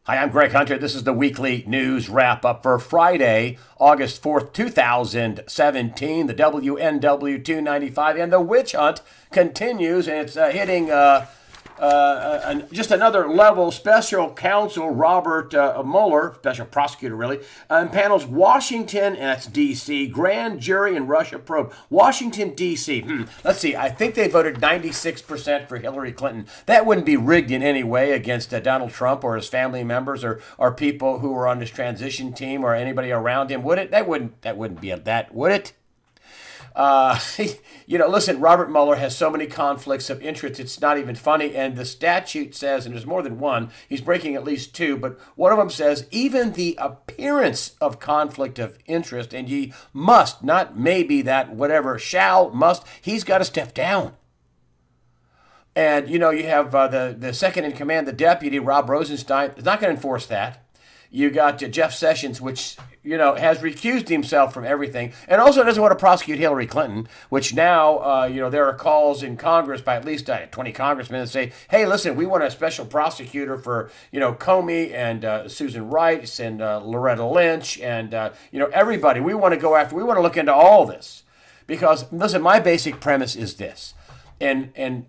Hi, I'm Greg Hunter. This is the weekly news wrap up for Friday, August 4th, 2017. The WNW 295 and the witch hunt continues, and it's hitting just another level. Special counsel Robert Mueller, special prosecutor really, panels Washington, and that's D.C., grand jury and Russia probe. Washington, D.C. Let's see. I think they voted 96% for Hillary Clinton. That wouldn't be rigged in any way against Donald Trump or his family members or people who were on his transition team or anybody around him, would it? That wouldn't be that, would it? Listen, Robert Mueller has so many conflicts of interest, it's not even funny. And the statute says, and there's more than one, he's breaking at least two, but one of them says, even the appearance of conflict of interest, and ye must, not maybe, that whatever, shall, must, he's got to step down. And, you have the second in command, the deputy, Rob Rosenstein, is not going to enforce that. You got Jeff Sessions, which, has recused himself from everything and also doesn't want to prosecute Hillary Clinton, which now, there are calls in Congress by at least 20 congressmen that say, hey, listen, we want a special prosecutor for, Comey and Susan Rice and Loretta Lynch and, everybody. We want to look into all this because, listen, my basic premise is this. And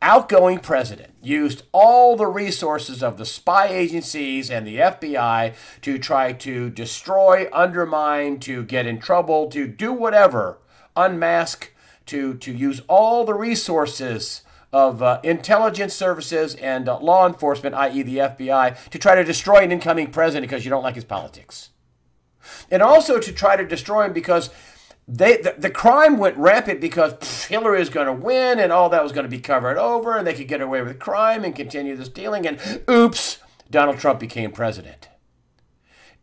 outgoing president used all the resources of the spy agencies and the FBI to try to destroy, undermine, to get in trouble, to do whatever, unmask, to use all the resources of intelligence services and law enforcement, i.e. the FBI, to try to destroy an incoming president because you don't like his politics. And also to try to destroy him because the crime went rampant because Hillary was going to win and all that was going to be covered over and they could get away with crime and continue the stealing and oops, Donald Trump became president.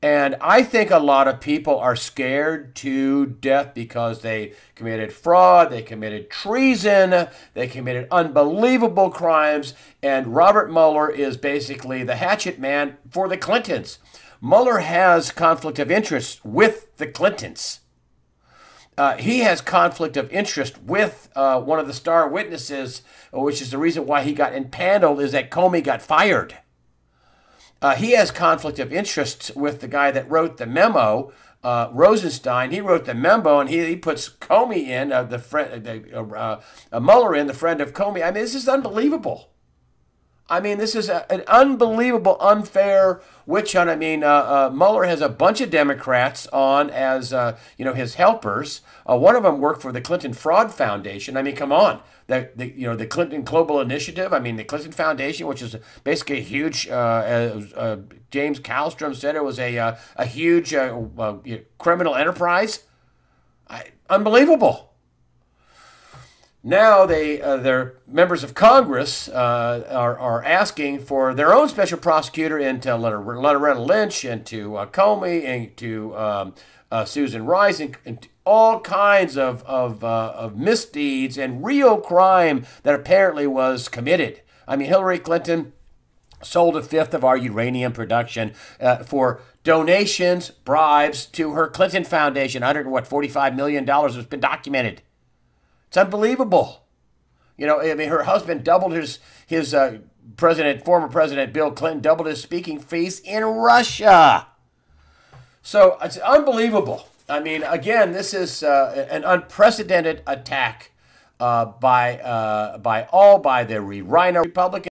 And I think a lot of people are scared to death because they committed fraud, they committed treason, they committed unbelievable crimes, and Robert Mueller is basically the hatchet man for the Clintons. Mueller has conflict of interest with the Clintons. He has conflict of interest with one of the star witnesses, which is the reason why he got impaneled, is that Comey got fired. He has conflict of interest with the guy that wrote the memo, Rosenstein. He wrote the memo, and he puts Comey in, Mueller in, the friend of Comey. I mean, this is unbelievable. I mean, this is an unbelievable, unfair witch hunt. I mean, Mueller has a bunch of Democrats on as, his helpers. One of them worked for the Clinton Fraud Foundation. I mean, come on. The Clinton Global Initiative. I mean, the Clinton Foundation, which is basically a huge, James Kallstrom said it was a huge criminal enterprise. Unbelievable. Now they're members of Congress are asking for their own special prosecutor into Loretta Lynch and to Comey and to Susan Rice and all kinds of misdeeds and real crime that apparently was committed. I mean, Hillary Clinton sold a fifth of our uranium production for donations, bribes to her Clinton Foundation. $45 million has been documented. It's unbelievable. Her husband doubled his former President Bill Clinton doubled his speaking fees in Russia. So it's unbelievable. I mean, again, this is an unprecedented attack by the Rhino Republicans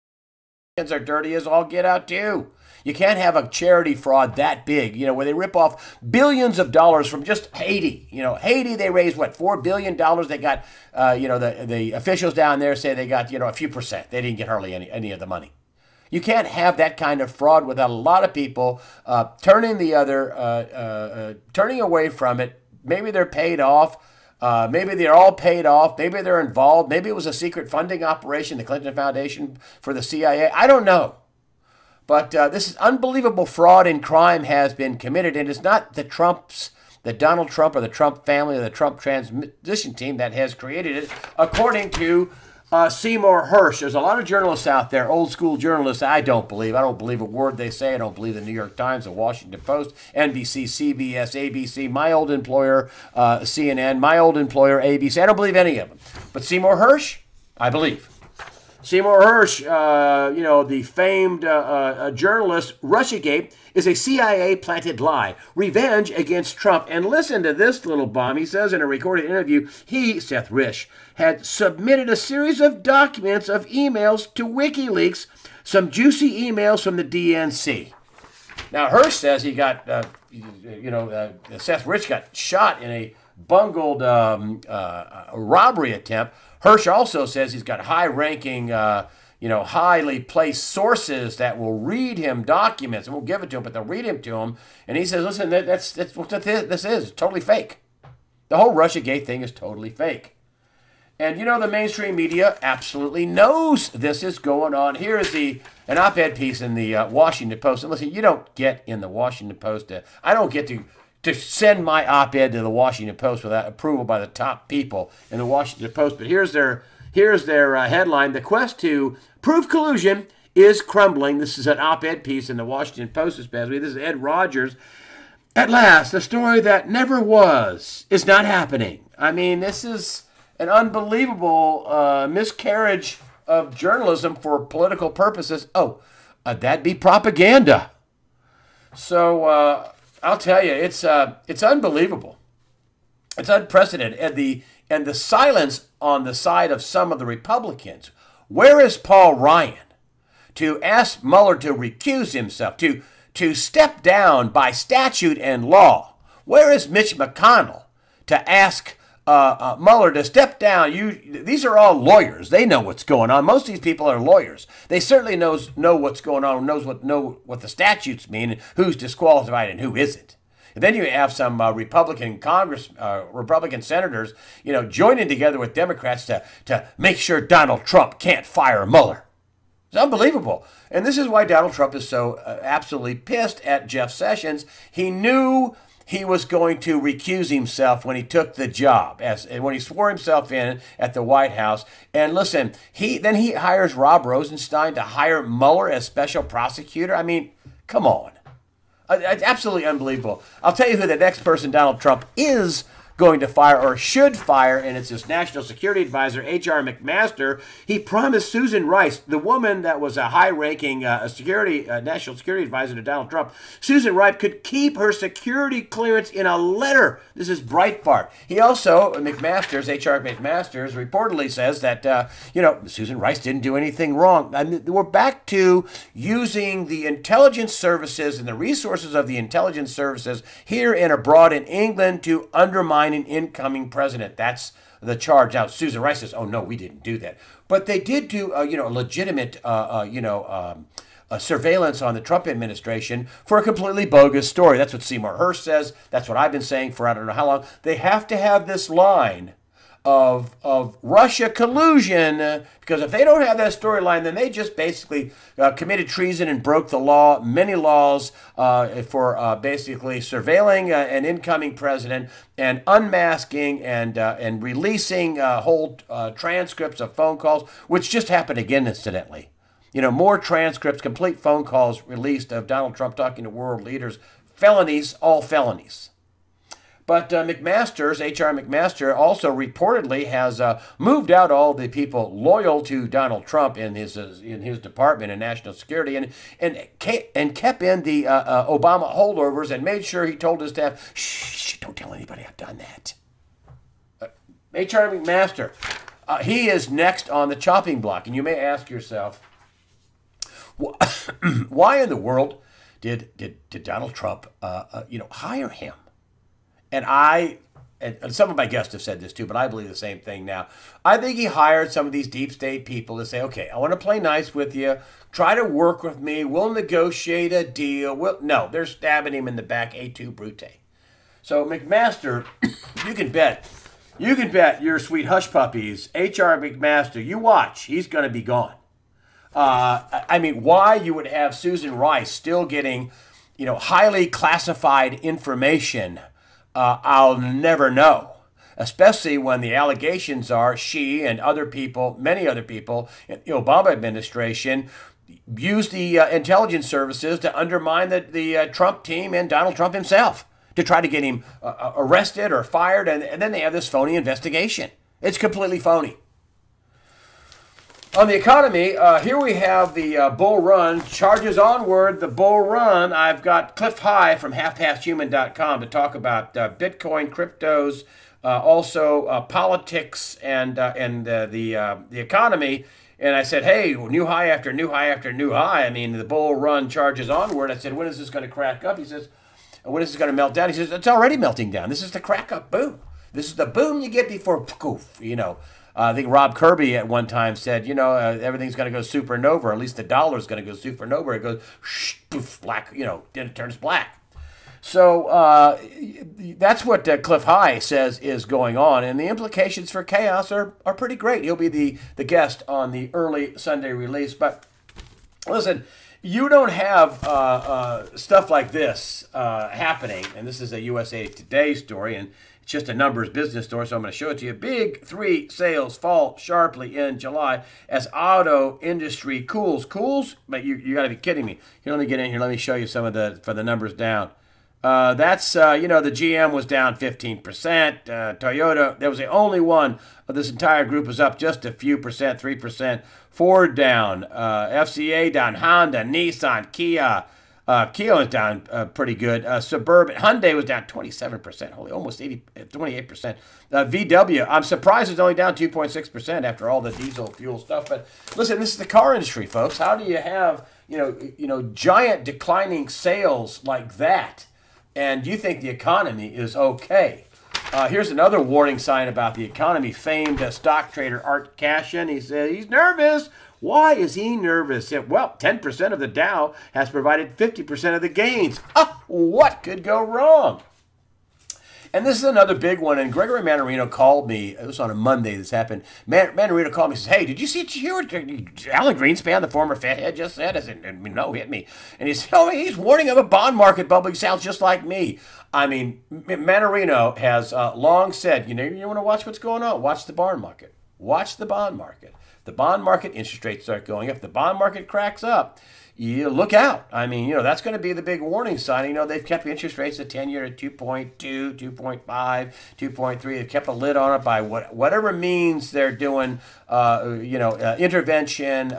are dirty as all get out too. You can't have a charity fraud that big, where they rip off billions of dollars from just Haiti. Haiti, they raised, $4 billion? They got, the officials down there say they got, a few percent. They didn't get hardly any of the money. You can't have that kind of fraud without a lot of people turning away from it. Maybe they're paid off. Maybe they're all paid off. Maybe they're involved. Maybe it was a secret funding operation, the Clinton Foundation for the CIA. I don't know. But this is unbelievable fraud and crime has been committed, and it's not the Donald Trump or the Trump family or the Trump transition team that has created it, according to Seymour Hersh. There's a lot of journalists out there, old school journalists. I don't believe a word they say. I don't believe the New York Times, the Washington Post, NBC, CBS, ABC, my old employer, CNN, my old employer, ABC. I don't believe any of them. But Seymour Hersh, I believe. Seymour Hersh, the famed journalist, Russiagate is a CIA-planted lie. Revenge against Trump. And listen to this little bomb. He says in a recorded interview, he, Seth Risch, had submitted a series of documents of emails to WikiLeaks, some juicy emails from the DNC. Now, Hersh says he got, Seth Risch got shot in a bungled robbery attempt. Hersh also says he's got high-ranking, highly placed sources that will read him documents and won't give it to him, but they'll read him to him. And he says, listen, that's what this is. It's totally fake. The whole Russiagate thing is totally fake. And, the mainstream media absolutely knows this is going on. Here is an op-ed piece in the Washington Post. And listen, you don't get in the Washington Post. I don't get to send my op-ed to the Washington Post without approval by the top people in the Washington Post. But here's their headline: "The quest to prove collusion is crumbling." This is an op-ed piece in the Washington Post this past week. This is Ed Rogers. "At last, the story that never was is not happening." I mean, this is an unbelievable miscarriage of journalism for political purposes. That'd be propaganda. So I'll tell you, it's unbelievable. It's unprecedented. And the silence on the side of some of the Republicans. Where is Paul Ryan to ask Mueller to recuse himself, to step down by statute and law? Where is Mitch McConnell to ask Mueller to step down? These are all lawyers. They know what's going on. Most of these people are lawyers. They certainly know what's going on, know what the statutes mean, and who's disqualified and who isn't. And then you have some Republican senators, joining together with Democrats to make sure Donald Trump can't fire Mueller. It's unbelievable. And this is why Donald Trump is so absolutely pissed at Jeff Sessions. He knew he was going to recuse himself when he took the job, when he swore himself in at the White House. And listen, he hires Rob Rosenstein to hire Mueller as special prosecutor. I mean, come on. It's absolutely unbelievable. I'll tell you who the next person Donald Trump is going to fire or should fire, and it's his national security advisor, H.R. McMaster. He promised Susan Rice, the woman that was a high-ranking national security advisor to Donald Trump, Susan Rice could keep her security clearance in a letter. This is Breitbart. He also, H.R. McMaster, reportedly says that, Susan Rice didn't do anything wrong. I mean, we're back to using the intelligence services and the resources of the intelligence services here and abroad in England to undermine an incoming president. That's the charge. Now, Susan Rice says, "Oh no, we didn't do that," but they did do, legitimate, surveillance on the Trump administration for a completely bogus story. That's what Seymour Hersh says. That's what I've been saying for I don't know how long. They have to have this line of Russia collusion, because if they don't have that storyline, then they just basically committed treason and broke the law, many laws, for basically surveilling an incoming president and unmasking and releasing whole transcripts of phone calls, which just happened again, incidentally. More transcripts, complete phone calls released of Donald Trump talking to world leaders. Felonies, all felonies. But H.R. McMaster also reportedly has moved out all the people loyal to Donald Trump in his department in national security, and kept in the Obama holdovers, and made sure he told his staff, "Shh, don't tell anybody I've done that." H.R. McMaster, he is next on the chopping block, and you may ask yourself, why in the world did Donald Trump hire him? And some of my guests have said this too, but I believe the same thing now. I think he hired some of these deep state people to say, okay, I want to play nice with you. Try to work with me. We'll negotiate a deal. No, they're stabbing him in the back, et tu, Brute. So McMaster, you can bet your sweet hush puppies, H.R. McMaster, you watch, he's going to be gone. I mean, why you would have Susan Rice still getting, highly classified information, I'll never know, especially when the allegations are she and other people, many other people in the Obama administration, used the intelligence services to undermine the Trump team and Donald Trump himself to try to get him arrested or fired, and then they have this phony investigation. It's completely phony. On the economy, here we have the bull run. Charges onward, the bull run. I've got Cliff High from halfpasthuman.com to talk about Bitcoin, cryptos, also politics, and the economy. And I said, hey, new high after new high after new high. I mean, the bull run charges onward. I said, when is this going to crack up? He says, when is this going to melt down? He says, it's already melting down. This is the crack up boom. This is the boom you get before poof, you know. I think Rob Kirby at one time said, you know, everything's going to go supernova, or at least the dollar's going to go supernova. It goes, shh, poof, black, you know, then it turns black. So that's what Cliff High says is going on, and the implications for chaos are pretty great. He'll be the guest on the early Sunday release. But listen, you don't have stuff like this happening, and this is a USA Today story, and it's just a numbers business story, so I'm going to show it to you. Big 3 sales fall sharply in July as auto industry cools. Cools? But you got to be kidding me. Here, let me get in here. Let me show you some of the numbers down. That's, you know, the GM was down 15%. Toyota, there was the only one of this entire group was up just a few percent, 3%. Ford down. FCA down. Honda, Nissan, Kia. Kia was down pretty good. Suburban, Hyundai was down 27%. Holy, almost 28%. VW, I'm surprised it's only down 2.6% after all the diesel fuel stuff. But listen, this is the car industry, folks. How do you have, you know, giant declining sales like that? And you think the economy is okay? Here's another warning sign about the economy. Famed stock trader Art Cashin, he said he's nervous. Why is he nervous? Well, 10% of the Dow has provided 50% of the gains. What could go wrong? And this is another big one. And Gregory Mannarino called me. It was on a Monday this happened. Mannarino called me and says, hey, did you hear what Alan Greenspan, the former Fed head, just said? I said, no, hit me. And he said, oh, he's warning of a bond market bubble. He sounds just like me. I mean, Mannarino has long said, you want to watch what's going on? Watch the bond market. Watch the bond market. The bond market, interest rates start going up. The bond market cracks up. You look out. I mean, that's going to be the big warning sign. They've kept interest rates at 10-year at 2.2, 2.5, 2.3. They've kept a lid on it by whatever means they're doing, intervention,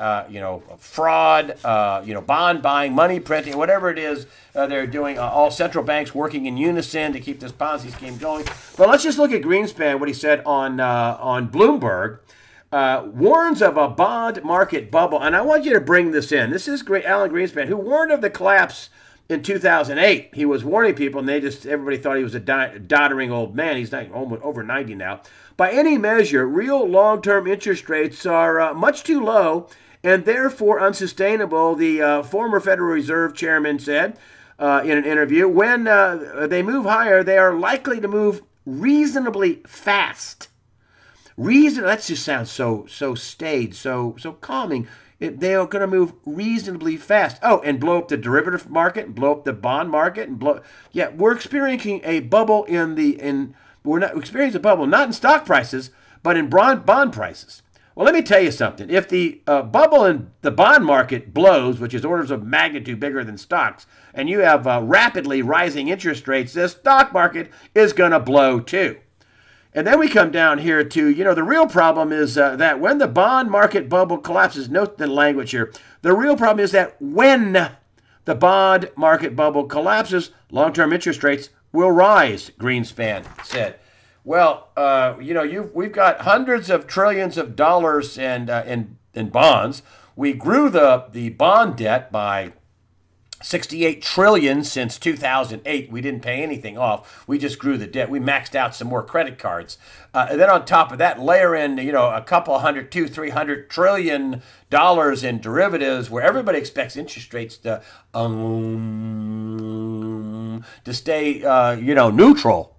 fraud, bond buying, money printing, whatever it is they're doing. All central banks working in unison to keep this Ponzi scheme going. But let's just look at Greenspan, what he said on Bloomberg. Warns of a bond market bubble. And I want you to bring this in. This is great. Alan Greenspan, who warned of the collapse in 2008. He was warning people, and everybody thought he was a doddering old man. He's over 90 now. By any measure, real long-term interest rates are much too low and therefore unsustainable, the former Federal Reserve chairman said in an interview. When they move higher, they are likely to move reasonably fast. That just sounds so staid, so calming. They are going to move reasonably fast. Oh, and blow up the derivative market, and blow up the bond market, and we're experiencing a bubble we're not experiencing a bubble not in stock prices, but in bond prices. Well, let me tell you something. If the bubble in the bond market blows, which is orders of magnitude bigger than stocks, and you have rapidly rising interest rates, the stock market is going to blow too. And then we come down here to, the real problem is that when the bond market bubble collapses, note the language here, the real problem is that when the bond market bubble collapses, long-term interest rates will rise, Greenspan said. Well, we've got hundreds of trillions of dollars in bonds. We grew the bond debt by 68 trillion since 2008. We didn't pay anything off. We just grew the debt. We maxed out some more credit cards. And then on top of that, layer in, a couple hundred, $200-300 trillion in derivatives, where everybody expects interest rates to stay, neutral.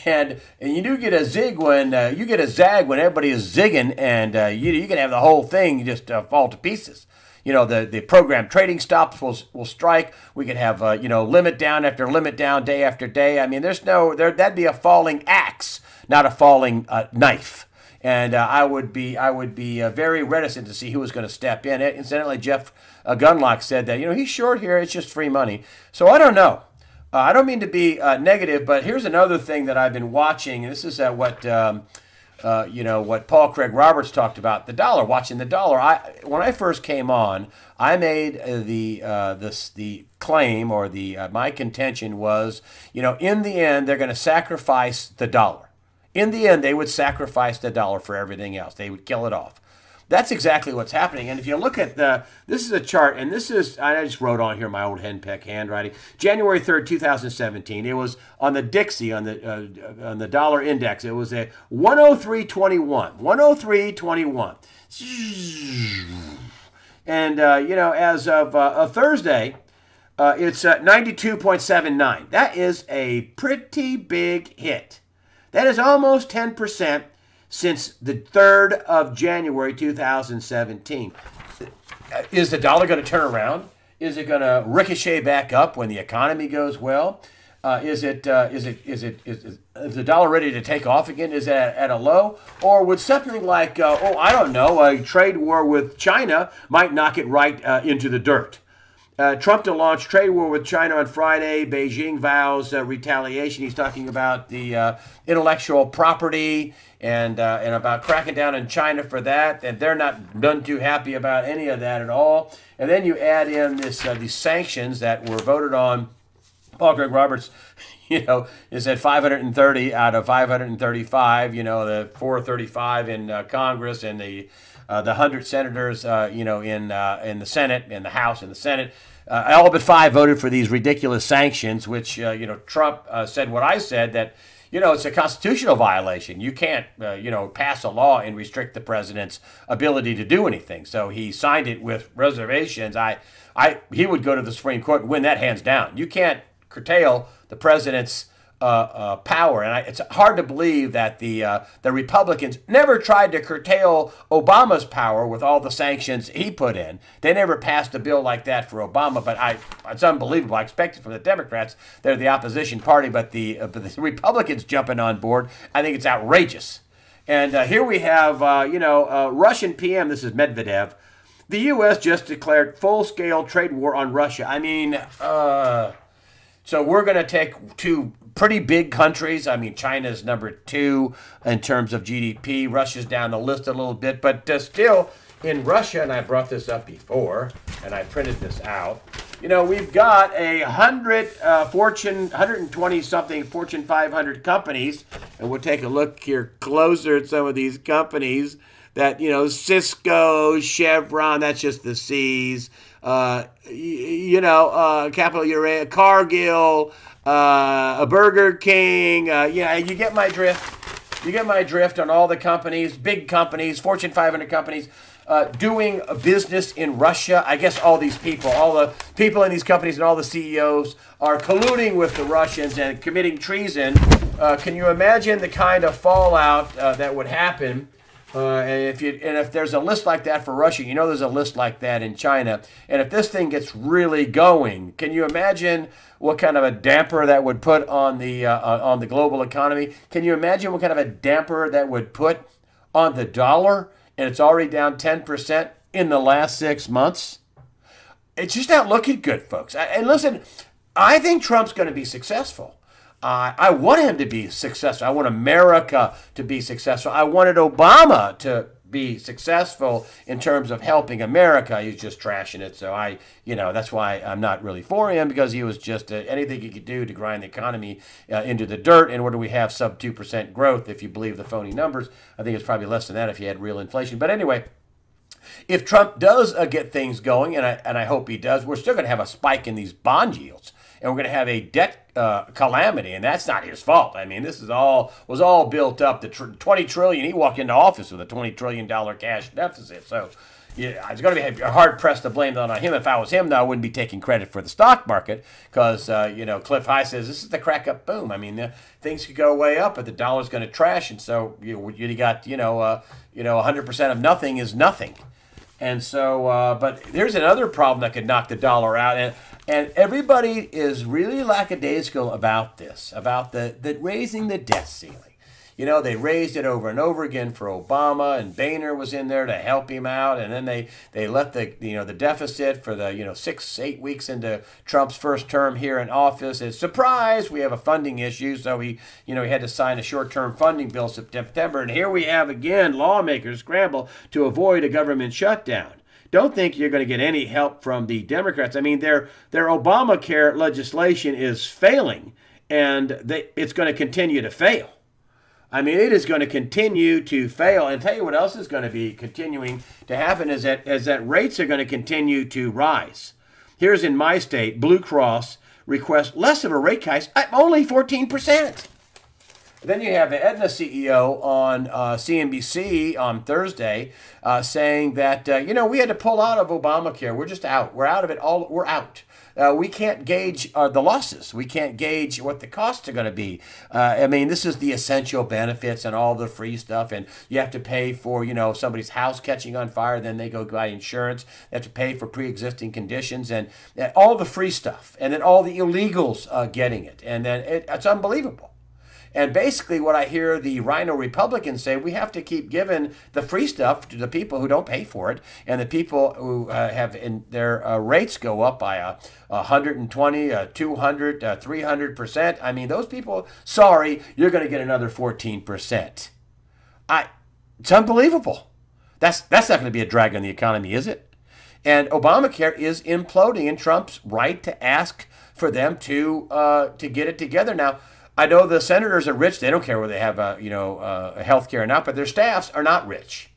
And you do get a zig when you get a zag when everybody is zigging, and you can have the whole thing just fall to pieces. The program trading stops will strike. We could have limit down after limit down, day after day. I mean, that'd be a falling axe, not a falling knife. And I would be very reticent to see who was going to step in. Incidentally, Jeff Gunlock said that he's short here. It's just free money. So I don't know. I don't mean to be negative, but here's another thing that I've been watching. This is what what Paul Craig Roberts talked about, the dollar, watching the dollar. When I first came on, I made the claim, or my contention was, in the end, they're going to sacrifice the dollar. In the end, they would sacrifice the dollar for everything else. They would kill it off. That's exactly what's happening. And if you look at this is a chart, and this is, I just wrote on here my old henpeck handwriting, January 3rd, 2017. It was on the Dixie, on the dollar index. It was a 103.21, 103.21. And, as of Thursday, it's 92.79. That is a pretty big hit. That is almost 10%. Since the 3rd of January 2017. Is the dollar going to turn around? Is it going to ricochet back up when the economy goes well? Is the dollar ready to take off again? Is it at a low? Or would something like, I don't know, a trade war with China might knock it right into the dirt? Trump to launch trade war with China on Friday. Beijing vows retaliation. He's talking about the intellectual property and about cracking down in China for that. And they're none too happy about any of that at all. And then you add in these sanctions that were voted on. Paul Craig Roberts, is at 530 out of 535. The 435 in Congress, and the 100 senators, in the Senate, in the House, and the Senate. All but 5 voted for these ridiculous sanctions, which, Trump said what I said, that, it's a constitutional violation. You can't, pass a law and restrict the president's ability to do anything. So he signed it with reservations. He would go to the Supreme Court and win that hands down. You can't curtail the president's power, and it's hard to believe that the Republicans never tried to curtail Obama's power with all the sanctions he put in. They never passed a bill like that for Obama, but it's unbelievable. I expected from the Democrats, they're the opposition party, but the Republicans jumping on board, I think it's outrageous. And here we have, Russian PM. This is Medvedev. The U.S. just declared full-scale trade war on Russia. I mean, so we're going to take 2 pretty big countries. I mean, China's number 2 in terms of GDP. Russia's down the list a little bit, but still in Russia, and I brought this up before, and I printed this out. We've got 120-something Fortune 500 companies, and we'll take a look here closer at some of these companies that, Cisco, Chevron, that's just the C's, Capital Urea, Cargill, a Burger King, you get my drift. You get my drift on all the companies, big companies, Fortune 500 companies, doing business in Russia. I guess all the people in these companies and all the CEOs are colluding with the Russians and committing treason. Can you imagine the kind of fallout that would happen? And if there's a list like that for Russia, there's a list like that in China. And if this thing gets really going, can you imagine what kind of a damper that would put on the global economy? Can you imagine what kind of a damper that would put on the dollar? And it's already down 10% in the last 6 months. It's just not looking good, folks. And listen, I think Trump's going to be successful. I want him to be successful. I want America to be successful. I wanted Obama to be successful in terms of helping America. He's just trashing it. So that's why I'm not really for him, because he was just anything he could do to grind the economy into the dirt. And where do we have sub 2% growth if you believe the phony numbers? I think it's probably less than that if you had real inflation. But anyway, if Trump does get things going, and I hope he does, we're still going to have a spike in these bond yields. And we're going to have a debt calamity, and that's not his fault. I mean, this was all built up. The $20 trillion. He walked into office with a $20 trillion cash deficit. So, it's going to be hard pressed to blame that on him. If I was him, though, I wouldn't be taking credit for the stock market, because Cliff High says this is the crack up boom. I mean, things could go way up, but the dollar's going to trash, and so you got 100% of nothing is nothing. And so, but there's another problem that could knock the dollar out, and everybody is really lackadaisical about this, about the raising the debt ceiling. They raised it over and over again for Obama, and Boehner was in there to help him out, and then they let the deficit for the 6-8 weeks into Trump's first term here in office. And surprise, we have a funding issue, so he had to sign a short-term funding bill September, and here we have again lawmakers scramble to avoid a government shutdown. Don't think you're going to get any help from the Democrats. I mean, their Obamacare legislation is failing, and it's going to continue to fail. I mean, it is going to continue to fail. And tell you what else is going to be continuing to happen is that rates are going to continue to rise. Here's in my state, Blue Cross requests less of a rate rise, only 14%. Then you have the Aetna CEO on CNBC on Thursday saying that, we had to pull out of Obamacare. We're just out. We're out of it all. We're out. We can't gauge the losses. We can't gauge what the costs are going to be. This is the essential benefits and all the free stuff. And you have to pay for, somebody's house catching on fire. Then they go buy insurance. They have to pay for pre-existing conditions and all the free stuff. And then all the illegals getting it. And then it's unbelievable. And basically what I hear the Rhino Republicans say, we have to keep giving the free stuff to the people who don't pay for it, and the people who have their rates go up by 120, 200, 300%. I mean, those people, sorry, you're going to get another 14%. It's unbelievable. That's not going to be a drag on the economy, is it? And Obamacare is imploding, and Trump's right to ask for them to get it together. Now, I know the senators are rich. They don't care whether they have health care or not, but their staffs are not rich.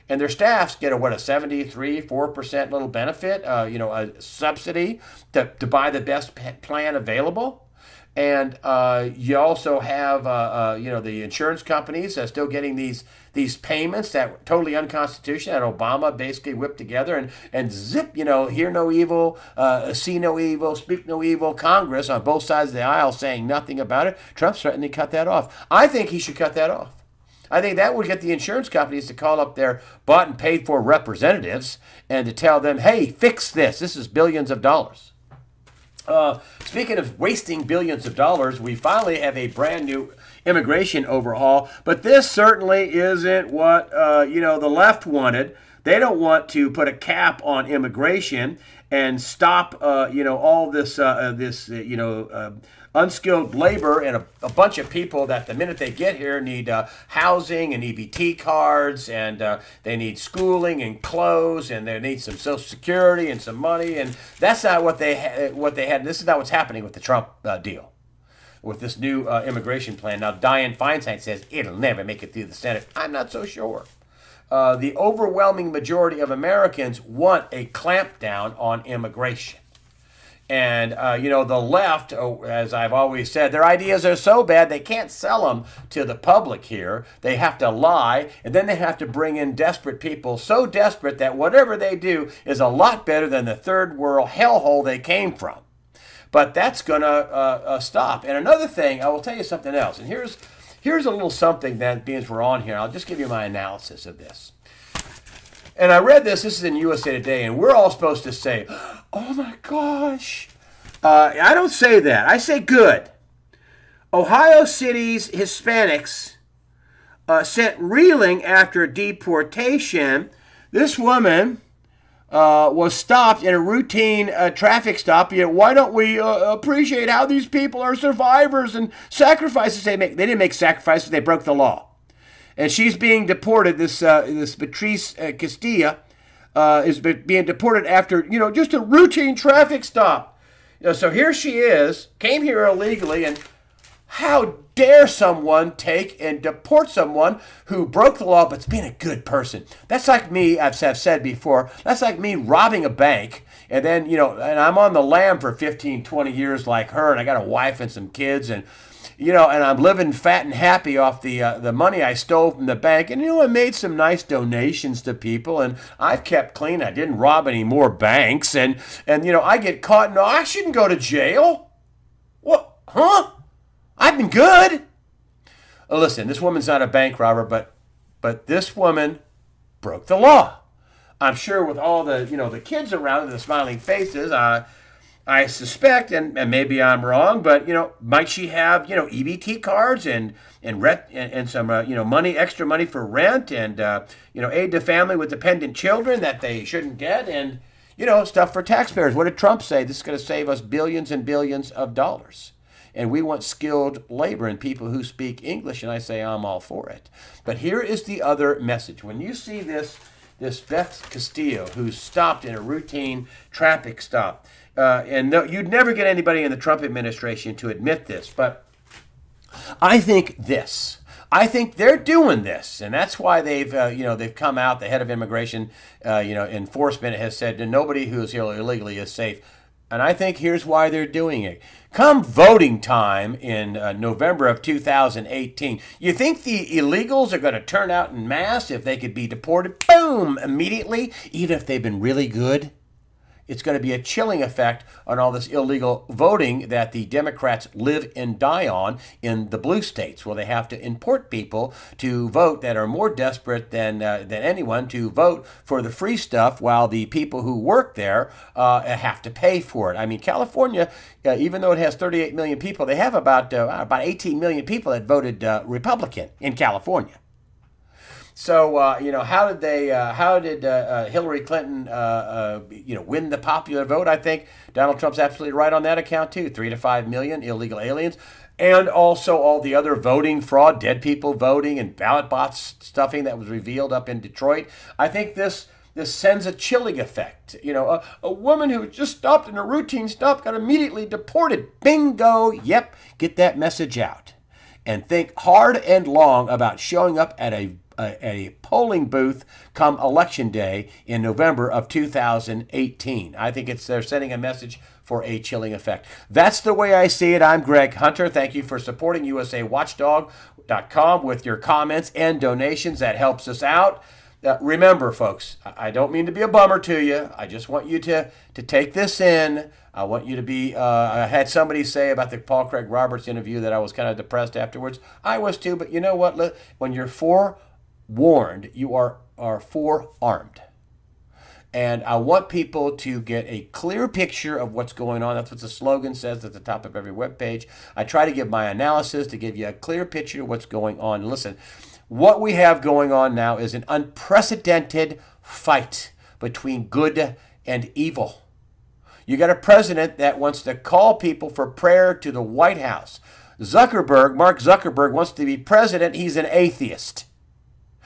And their staffs get a 4% little benefit, a subsidy to buy the best plan available. And you also have, the insurance companies still getting these payments that were totally unconstitutional that Obama basically whipped together and zip, hear no evil, see no evil, speak no evil. Congress on both sides of the aisle saying nothing about it. Trump's threatening to cut that off. I think he should cut that off. I think that would get the insurance companies to call up their bought and paid for representatives and to tell them, hey, fix this. This is billions of dollars. Speaking of wasting billions of dollars, we finally have a brand new immigration overhaul, but this certainly isn't what the left wanted. They don't want to put a cap on immigration and stop all this unskilled labor and a bunch of people that the minute they get here need housing and EBT cards, and they need schooling and clothes, and they need some Social Security and some money, and that's not what they had. This is not what's happening with the Trump deal, with this new immigration plan. Now, Dianne Feinstein says it'll never make it through the Senate. I'm not so sure. The overwhelming majority of Americans want a clampdown on immigration. And, the left, as I've always said, their ideas are so bad they can't sell them to the public here. They have to lie, and then they have to bring in desperate people, so desperate that whatever they do is a lot better than the third world hellhole they came from. But that's going to stop. And another thing, I will tell you something else. And here's a little something that, being we're on here, I'll just give you my analysis of this. And I read this is in USA Today, and we're all supposed to say, oh my gosh. I don't say that. I say good. Ohio City's Hispanics sent reeling after deportation. This woman was stopped in a routine traffic stop. Why don't we appreciate how these people are survivors and sacrifices they make? They didn't make sacrifices. They broke the law. And she's being deported. This Beatrice Castilla is being deported after, just a routine traffic stop. So here she is, came here illegally, and how dare someone take and deport someone who broke the law but's being a good person? That's like me, I've said before, that's like me robbing a bank, and then, and I'm on the lam for 15, 20 years like her, and I got a wife and some kids, and and I'm living fat and happy off the money I stole from the bank. And, I made some nice donations to people, and I've kept clean. I didn't rob any more banks. And I get caught. No, I shouldn't go to jail. What? Huh? I've been good. Listen, this woman's not a bank robber, but this woman broke the law. I'm sure with all the, the kids around and the smiling faces, I suspect, and maybe I'm wrong, but might she have EBT cards and some money, extra money for rent, and aid to family with dependent children that they shouldn't get, and stuff for taxpayers. What did Trump say? This is going to save us billions and billions of dollars. And we want skilled labor and people who speak English, and I say I'm all for it. But here is the other message. When you see this Beth Castillo, who stopped in a routine traffic stop, and you'd never get anybody in the Trump administration to admit this, but I think they're doing this, and that's why they've come out. The head of immigration, enforcement has said that nobody who is here illegally is safe. And I think here's why they're doing it. Come voting time in November of 2018, you think the illegals are going to turn out en masse if they could be deported, boom, immediately, even if they've been really good? It's going to be a chilling effect on all this illegal voting that the Democrats live and die on in the blue states, where they have to import people to vote that are more desperate than anyone to vote for the free stuff, while the people who work there have to pay for it. I mean, California, even though it has 38 million people, they have about 18 million people that voted Republican in California. So, how did Hillary Clinton, win the popular vote? I think Donald Trump's absolutely right on that account, too. 3 to 5 million illegal aliens. And also all the other voting fraud, dead people voting and ballot box stuffing that was revealed up in Detroit. I think this sends a chilling effect. A woman who just stopped in a routine stop got immediately deported. Bingo. Yep. Get that message out. And think hard and long about showing up at a polling booth come Election Day in November of 2018. I think they're sending a message for a chilling effect. That's the way I see it. I'm Greg Hunter. Thank you for supporting USAWatchdog.com with your comments and donations. That helps us out. Remember, folks, I don't mean to be a bummer to you. I just want you to take this in. I want you to be, I had somebody say about the Paul Craig Roberts interview that I was kind of depressed afterwards. I was too, but you know what? When you're forewarned, you are forearmed. And I want people to get a clear picture of what's going on. That's what the slogan says at the top of every webpage. I try to give my analysis to give you a clear picture of what's going on. Listen, what we have going on now is an unprecedented fight between good and evil. You got a president that wants to call people for prayer to the White House. Mark Zuckerberg, wants to be president. He's an atheist.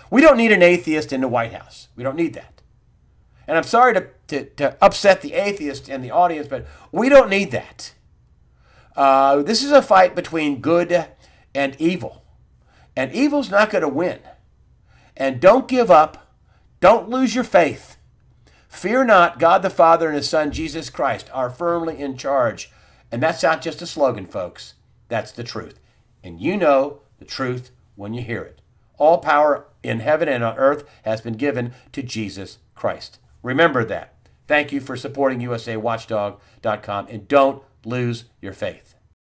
We don't need an atheist in the White House. We don't need that. And I'm sorry to upset the atheist in the audience, but we don't need that. This is a fight between good and evil. And evil's not going to win. And don't give up. Don't lose your faith. Fear not, God the Father and His Son, Jesus Christ, are firmly in charge. And that's not just a slogan, folks. That's the truth. And you know the truth when you hear it. All power in heaven and on earth has been given to Jesus Christ. Remember that. Thank you for supporting USAWatchdog.com, and don't lose your faith.